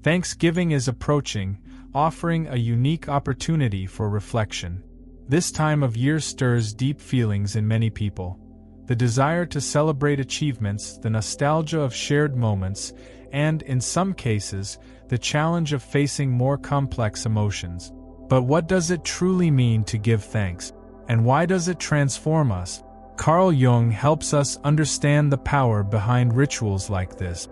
Thanksgiving is approaching, offering a unique opportunity for reflection. This time of year stirs deep feelings in many people. The desire to celebrate achievements, the nostalgia of shared moments, and, in some cases, the challenge of facing more complex emotions. But what does it truly mean to give thanks? And why does it transform us? Carl Jung helps us understand the power behind rituals like this.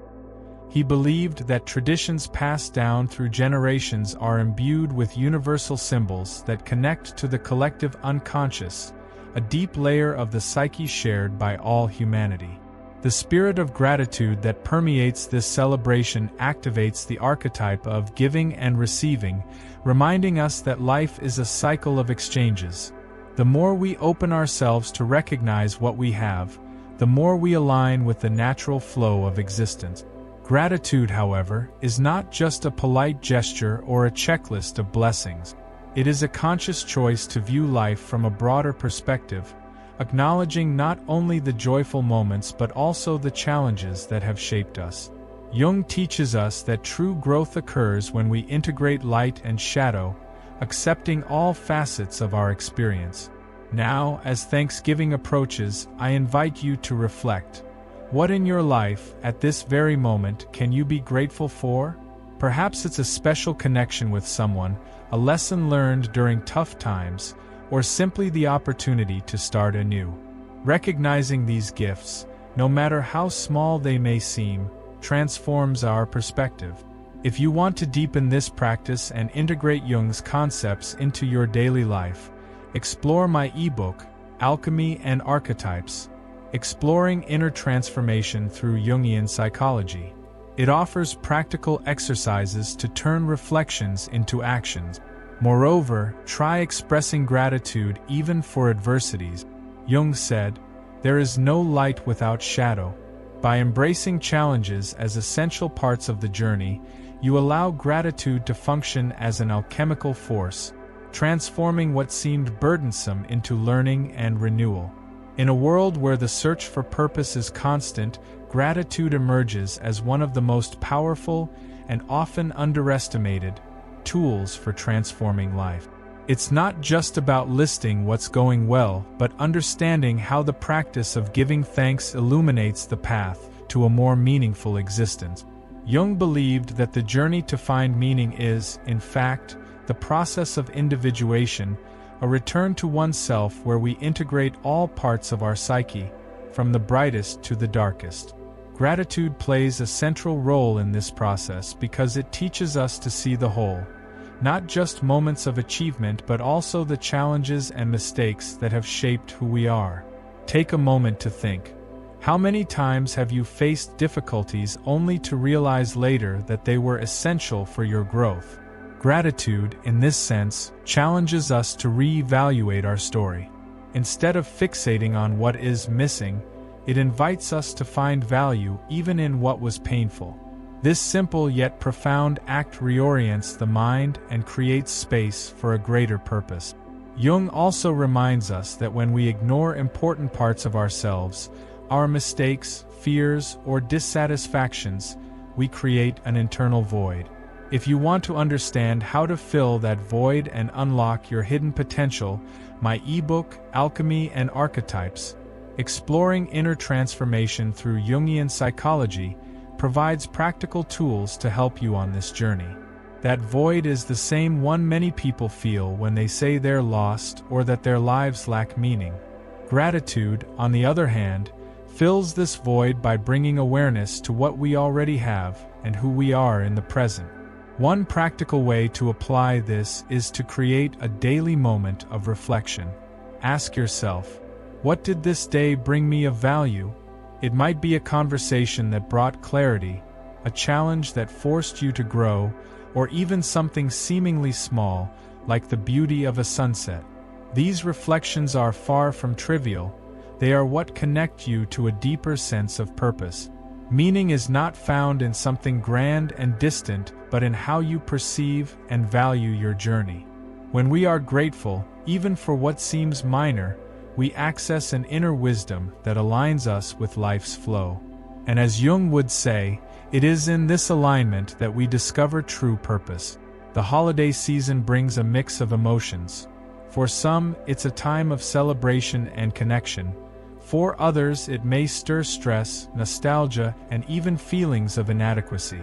He believed that traditions passed down through generations are imbued with universal symbols that connect to the collective unconscious, a deep layer of the psyche shared by all humanity. The spirit of gratitude that permeates this celebration activates the archetype of giving and receiving, reminding us that life is a cycle of exchanges. The more we open ourselves to recognize what we have, the more we align with the natural flow of existence. Gratitude, however, is not just a polite gesture or a checklist of blessings. It is a conscious choice to view life from a broader perspective, acknowledging not only the joyful moments but also the challenges that have shaped us. Jung teaches us that true growth occurs when we integrate light and shadow, accepting all facets of our experience. Now, as Thanksgiving approaches, I invite you to reflect. What in your life, at this very moment, can you be grateful for? Perhaps it's a special connection with someone, a lesson learned during tough times, or simply the opportunity to start anew. Recognizing these gifts, no matter how small they may seem, transforms our perspective. If you want to deepen this practice and integrate Jung's concepts into your daily life, explore my ebook, Alchemy and Archetypes, Exploring Inner Transformation Through Jungian Psychology. It offers practical exercises to turn reflections into actions. Moreover, try expressing gratitude even for adversities. Jung said, "There is no light without shadow." By embracing challenges as essential parts of the journey, you allow gratitude to function as an alchemical force, transforming what seemed burdensome into learning and renewal. In a world where the search for purpose is constant, gratitude emerges as one of the most powerful and often underestimated tools for transforming life. It's not just about listing what's going well, but understanding how the practice of giving thanks illuminates the path to a more meaningful existence. Jung believed that the journey to find meaning is, in fact, the process of individuation, a return to oneself where we integrate all parts of our psyche, from the brightest to the darkest. Gratitude plays a central role in this process because it teaches us to see the whole, not just moments of achievement but also the challenges and mistakes that have shaped who we are. Take a moment to think. How many times have you faced difficulties only to realize later that they were essential for your growth? Gratitude, in this sense, challenges us to re-evaluate our story. Instead of fixating on what is missing, it invites us to find value even in what was painful. This simple yet profound act reorients the mind and creates space for a greater purpose. Jung also reminds us that when we ignore important parts of ourselves, our mistakes, fears, or dissatisfactions, we create an internal void. If you want to understand how to fill that void and unlock your hidden potential, my ebook, Alchemy and Archetypes, Exploring Inner Transformation Through Jungian Psychology, provides practical tools to help you on this journey. That void is the same one many people feel when they say they're lost or that their lives lack meaning. Gratitude, on the other hand, fills this void by bringing awareness to what we already have and who we are in the present. One practical way to apply this is to create a daily moment of reflection. Ask yourself, what did this day bring me of value? It might be a conversation that brought clarity, a challenge that forced you to grow, or even something seemingly small, like the beauty of a sunset. These reflections are far from trivial. They are what connect you to a deeper sense of purpose. Meaning is not found in something grand and distant, but in how you perceive and value your journey. When we are grateful, even for what seems minor, we access an inner wisdom that aligns us with life's flow. And as Jung would say, It is in this alignment that we discover true purpose. The holiday season brings a mix of emotions. For some, it's a time of celebration and connection. For others, it may stir stress, nostalgia, and even feelings of inadequacy.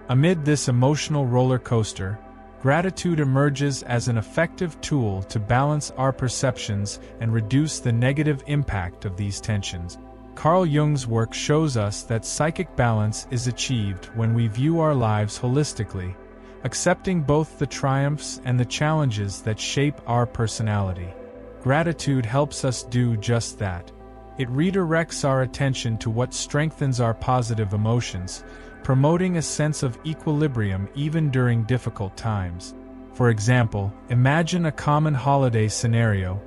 Amid this emotional roller coaster, gratitude emerges as an effective tool to balance our perceptions and reduce the negative impact of these tensions. Carl Jung's work shows us that psychic balance is achieved when we view our lives holistically, accepting both the triumphs and the challenges that shape our personality. Gratitude helps us do just that. It redirects our attention to what strengthens our positive emotions, promoting a sense of equilibrium even during difficult times. For example, imagine a common holiday scenario,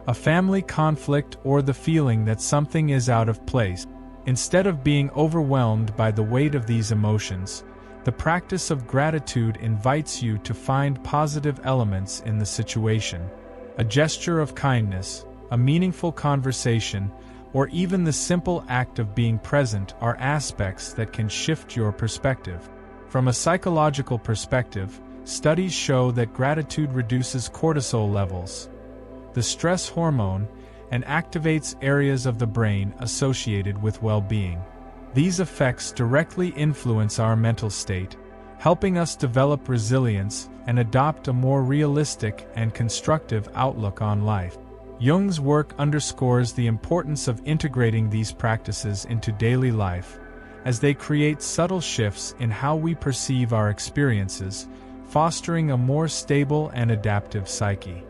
a family conflict, or the feeling that something is out of place. Instead of being overwhelmed by the weight of these emotions, the practice of gratitude invites you to find positive elements in the situation. A gesture of kindness, a meaningful conversation, or even the simple act of being present are aspects that can shift your perspective. From a psychological perspective, studies show that gratitude reduces cortisol levels, the stress hormone, and activates areas of the brain associated with well-being. These effects directly influence our mental state, helping us develop resilience and adopt a more realistic and constructive outlook on life. Jung's work underscores the importance of integrating these practices into daily life, as they create subtle shifts in how we perceive our experiences, fostering a more stable and adaptive psyche.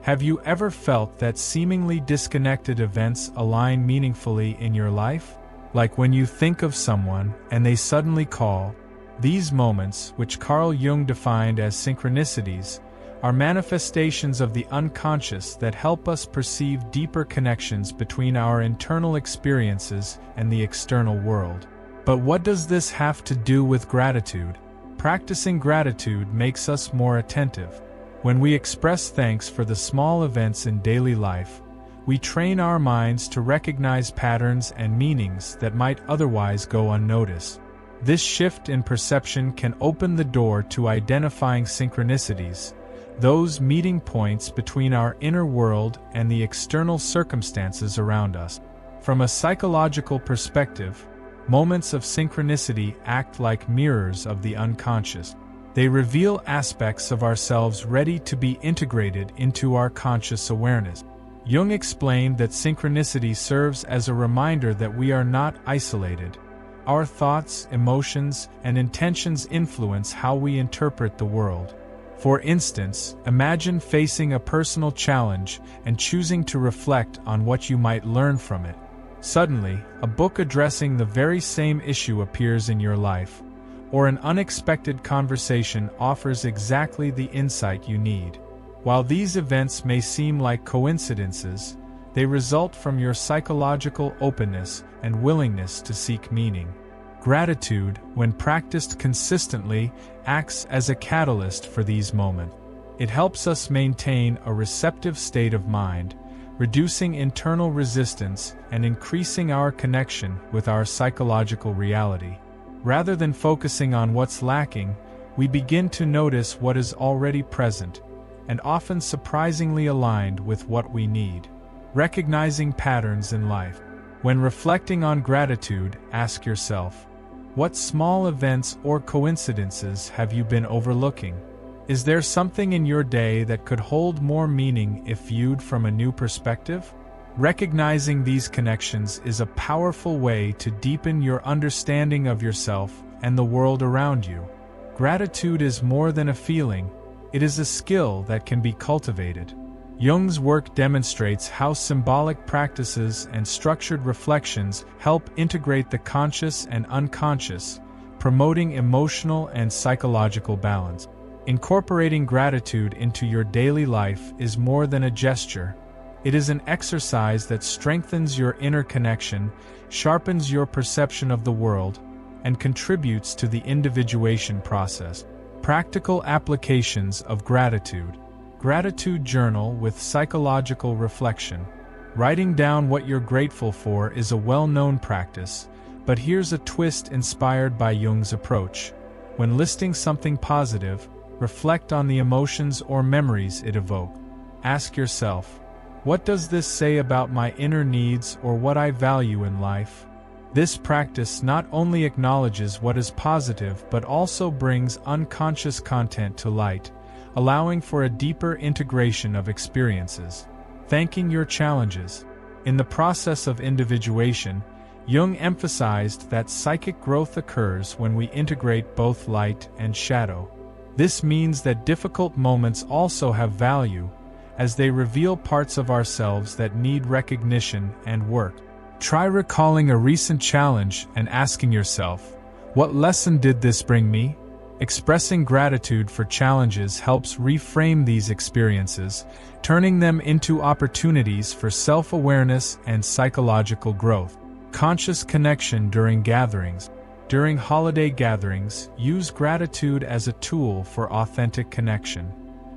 Have you ever felt that seemingly disconnected events align meaningfully in your life? Like when you think of someone and they suddenly call. These moments, which Carl Jung defined as synchronicities, are manifestations of the unconscious that help us perceive deeper connections between our internal experiences and the external world. But what does this have to do with gratitude? Practicing gratitude makes us more attentive. When we express thanks for the small events in daily life, we train our minds to recognize patterns and meanings that might otherwise go unnoticed. This shift in perception can open the door to identifying synchronicities, those meeting points between our inner world and the external circumstances around us. From a psychological perspective, moments of synchronicity act like mirrors of the unconscious. They reveal aspects of ourselves ready to be integrated into our conscious awareness. Jung explained that synchronicity serves as a reminder that we are not isolated. Our thoughts, emotions, and intentions influence how we interpret the world. For instance, imagine facing a personal challenge and choosing to reflect on what you might learn from it. Suddenly, a book addressing the very same issue appears in your life, or an unexpected conversation offers exactly the insight you need. While these events may seem like coincidences, they result from your psychological openness and willingness to seek meaning. Gratitude, when practiced consistently, acts as a catalyst for these moments. It helps us maintain a receptive state of mind, reducing internal resistance and increasing our connection with our psychological reality. Rather than focusing on what's lacking, we begin to notice what is already present, and often surprisingly aligned with what we need. Recognizing patterns in life. When reflecting on gratitude, ask yourself, what small events or coincidences have you been overlooking? Is there something in your day that could hold more meaning if viewed from a new perspective? Recognizing these connections is a powerful way to deepen your understanding of yourself and the world around you. Gratitude is more than a feeling, it is a skill that can be cultivated. Jung's work demonstrates how symbolic practices and structured reflections help integrate the conscious and unconscious, promoting emotional and psychological balance. Incorporating gratitude into your daily life is more than a gesture. It is an exercise that strengthens your inner connection, sharpens your perception of the world, and contributes to the individuation process. Practical applications of gratitude. Gratitude journal with psychological reflection. Writing down what you're grateful for is a well-known practice, But here's a twist inspired by Jung's approach. When listing something positive, reflect on the emotions or memories it evoked. Ask yourself, what does this say about my inner needs or what I value in life? This practice not only acknowledges what is positive but also brings unconscious content to light, allowing for a deeper integration of experiences. Thanking your challenges. In the process of individuation, Jung emphasized that psychic growth occurs when we integrate both light and shadow. This means that difficult moments also have value, as they reveal parts of ourselves that need recognition and work. Try recalling a recent challenge and asking yourself, what lesson did this bring me? Expressing gratitude for challenges helps reframe these experiences, turning them into opportunities for self-awareness and psychological growth. Conscious connection during gatherings. During holiday gatherings, use gratitude as a tool for authentic connection.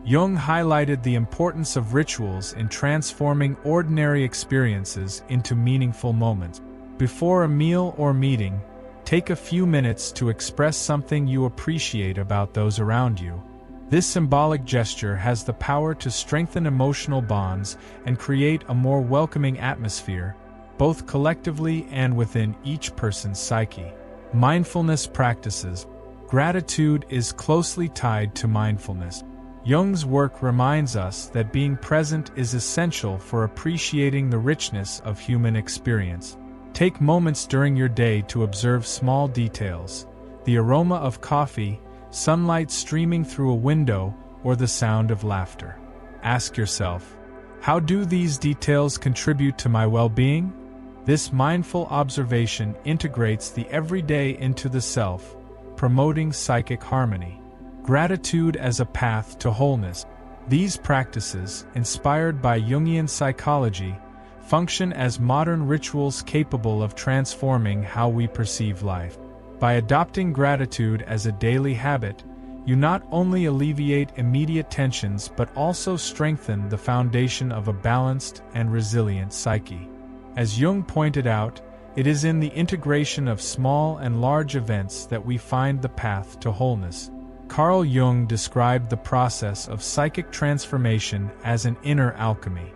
Jung highlighted the importance of rituals in transforming ordinary experiences into meaningful moments. Before a meal or meeting, take a few minutes to express something you appreciate about those around you. This symbolic gesture has the power to strengthen emotional bonds and create a more welcoming atmosphere, both collectively and within each person's psyche. Mindfulness practices. Gratitude is closely tied to mindfulness. Jung's work reminds us that being present is essential for appreciating the richness of human experience. Take moments during your day to observe small details: the aroma of coffee, sunlight streaming through a window, or the sound of laughter. Ask yourself, how do these details contribute to my well-being? This mindful observation integrates the everyday into the self, promoting psychic harmony. Gratitude as a path to wholeness. These practices, inspired by Jungian psychology, function as modern rituals capable of transforming how we perceive life. By adopting gratitude as a daily habit, you not only alleviate immediate tensions but also strengthen the foundation of a balanced and resilient psyche. As Jung pointed out, it is in the integration of small and large events that we find the path to wholeness. Carl Jung described the process of psychic transformation as an inner alchemy.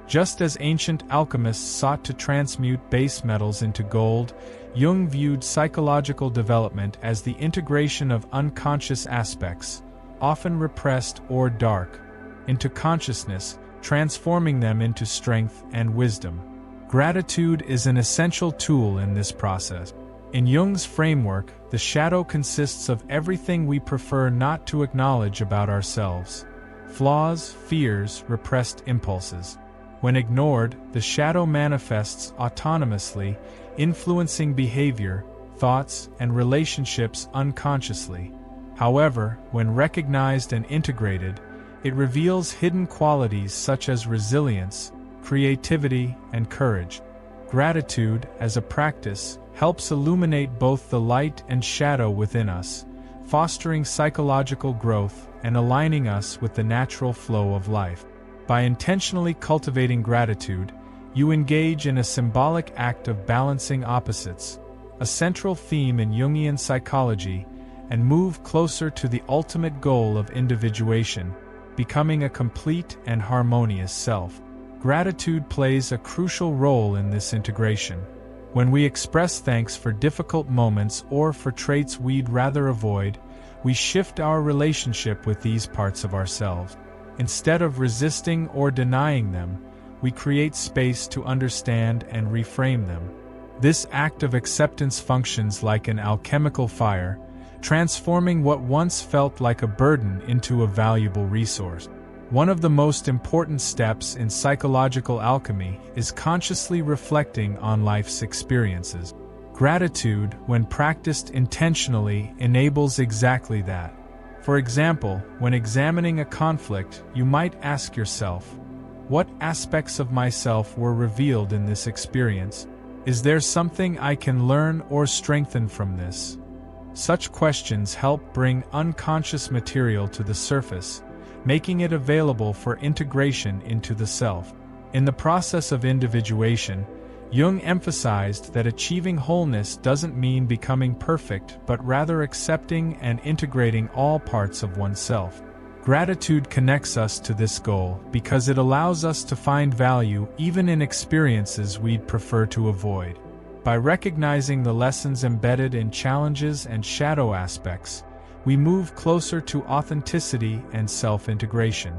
Just as ancient alchemists sought to transmute base metals into gold, Jung viewed psychological development as the integration of unconscious aspects, often repressed or dark, into consciousness, transforming them into strength and wisdom. Gratitude is an essential tool in this process. In Jung's framework, the shadow consists of everything we prefer not to acknowledge about ourselves: flaws, fears, repressed impulses. When ignored, the shadow manifests autonomously, influencing behavior, thoughts, and relationships unconsciously. However, when recognized and integrated, it reveals hidden qualities such as resilience, creativity, and courage. Gratitude, as a practice, helps illuminate both the light and shadow within us, fostering psychological growth and aligning us with the natural flow of life. By intentionally cultivating gratitude, you engage in a symbolic act of balancing opposites, a central theme in Jungian psychology, and move closer to the ultimate goal of individuation, becoming a complete and harmonious self. Gratitude plays a crucial role in this integration. When we express thanks for difficult moments or for traits we'd rather avoid, we shift our relationship with these parts of ourselves. Instead of resisting or denying them, we create space to understand and reframe them. This act of acceptance functions like an alchemical fire, transforming what once felt like a burden into a valuable resource. One of the most important steps in psychological alchemy is consciously reflecting on life's experiences. Gratitude, when practiced intentionally, enables exactly that. For example, when examining a conflict, you might ask yourself, what aspects of myself were revealed in this experience? Is there something I can learn or strengthen from this? Such questions help bring unconscious material to the surface, making it available for integration into the self. In the process of individuation, Jung emphasized that achieving wholeness doesn't mean becoming perfect, but rather accepting and integrating all parts of oneself. Gratitude connects us to this goal because it allows us to find value even in experiences we'd prefer to avoid. By recognizing the lessons embedded in challenges and shadow aspects, we move closer to authenticity and self-integration.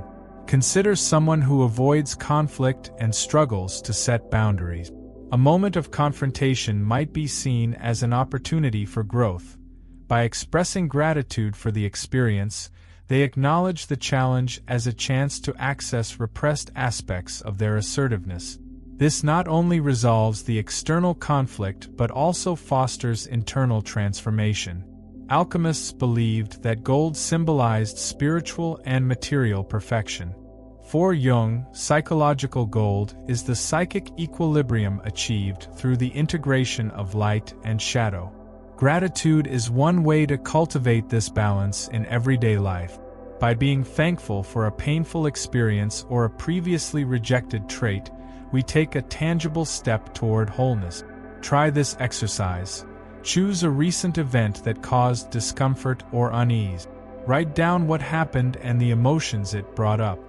Consider someone who avoids conflict and struggles to set boundaries. A moment of confrontation might be seen as an opportunity for growth. By expressing gratitude for the experience, they acknowledge the challenge as a chance to access repressed aspects of their assertiveness. This not only resolves the external conflict but also fosters internal transformation. Alchemists believed that gold symbolized spiritual and material perfection. For Jung, psychological gold is the psychic equilibrium achieved through the integration of light and shadow. Gratitude is one way to cultivate this balance in everyday life. By being thankful for a painful experience or a previously rejected trait, we take a tangible step toward wholeness. Try this exercise. Choose a recent event that caused discomfort or unease. Write down what happened and the emotions it brought up.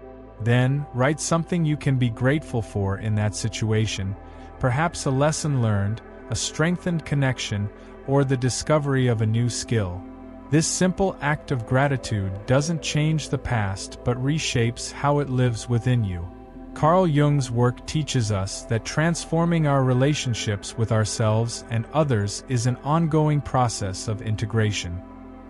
Then, write something you can be grateful for in that situation, perhaps a lesson learned, a strengthened connection, or the discovery of a new skill. This simple act of gratitude doesn't change the past but reshapes how it lives within you. Carl Jung's work teaches us that transforming our relationships with ourselves and others is an ongoing process of integration.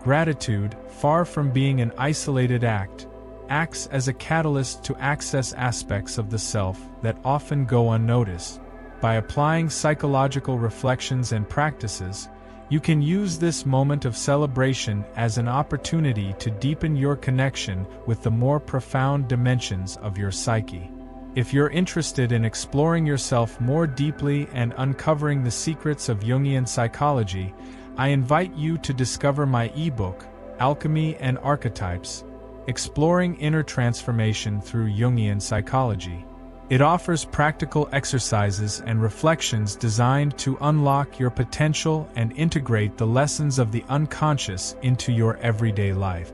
Gratitude, far from being an isolated act, acts as a catalyst to access aspects of the self that often go unnoticed. By applying psychological reflections and practices, you can use this moment of celebration as an opportunity to deepen your connection with the more profound dimensions of your psyche. If you're interested in exploring yourself more deeply and uncovering the secrets of Jungian psychology, I invite you to discover my ebook, Alchemy and Archetypes: Exploring Inner Transformation Through Jungian Psychology. It offers practical exercises and reflections designed to unlock your potential and integrate the lessons of the unconscious into your everyday life.